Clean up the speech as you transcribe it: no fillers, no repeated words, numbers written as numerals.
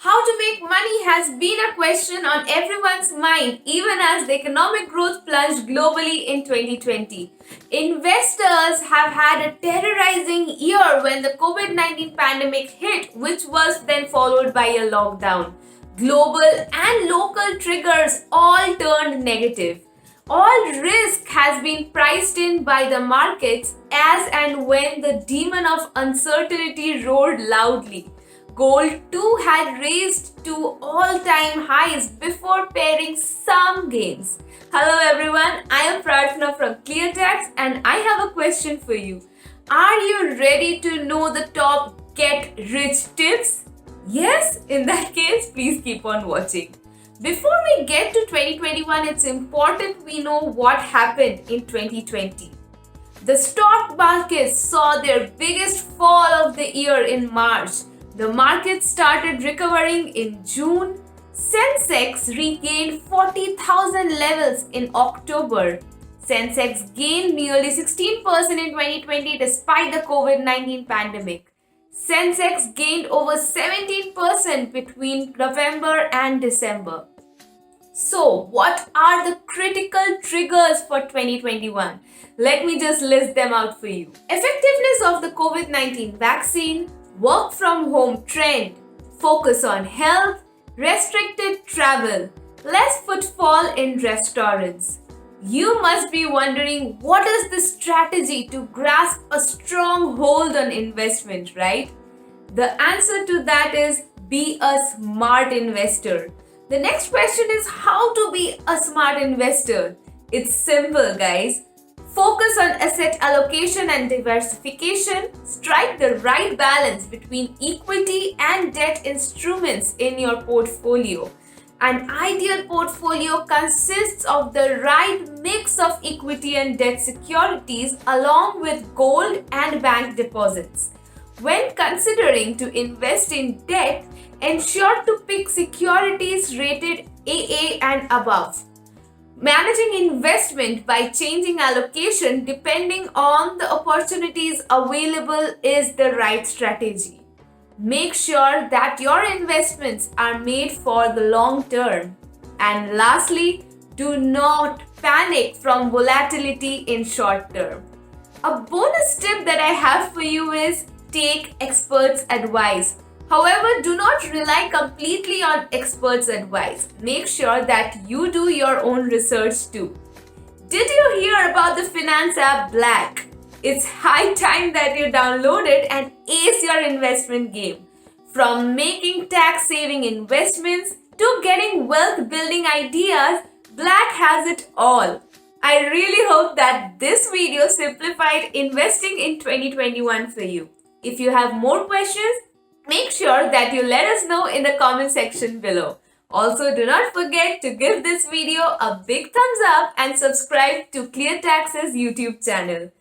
How to make money has been a question on everyone's mind even as the economic growth plunged globally in 2020. Investors have had a terrorizing year when the COVID-19 pandemic hit, which was then followed by a lockdown. Global and local triggers all turned negative. All risk has been priced in by the markets as and when the demon of uncertainty roared loudly. Gold too had raised to all-time highs before pairing some gains. Hello everyone, I am Prarthana from ClearTax and I have a question for you. Are you ready to know the top get-rich tips? Yes? In that case, please keep on watching. Before we get to 2021, it's important we know what happened in 2020. The stock markets saw their biggest fall of the year in March. The market started recovering in June. Sensex regained 40,000 levels in October. Sensex gained nearly 16% in 2020 despite the COVID-19 pandemic. Sensex gained over 17% between November and December. So, what are the critical triggers for 2021? Let me just list them out for you. Effectiveness of the COVID-19 vaccine, work from home trend, focus on health, restricted travel, less footfall in restaurants. You must be wondering, what is the strategy to grasp a strong hold on investment, right? The answer to that is be a smart investor. The next question is how to be a smart investor. It's simple, guys. Focus on asset allocation and diversification. Strike the right balance between equity and debt instruments in your portfolio. An ideal portfolio consists of the right mix of equity and debt securities along with gold and bank deposits. When considering to invest in debt, ensure to pick securities rated AA and above. Managing investment by changing allocation depending on the opportunities available is the right strategy. Make sure that your investments are made for the long term. And lastly, do not panic from volatility in short term. A bonus tip that I have for you is take experts' advice. However, do not rely completely on experts' advice. Make sure that you do your own research too. Did you hear about the finance app Black? It's high time that you download it and ace your investment game. From making tax-saving investments to getting wealth-building ideas, Black has it all. I really hope that this video simplified investing in 2021 for you. If you have more questions, make sure that you let us know in the comment section below. Also, do not forget to give this video a big thumbs up and subscribe to ClearTax's YouTube channel.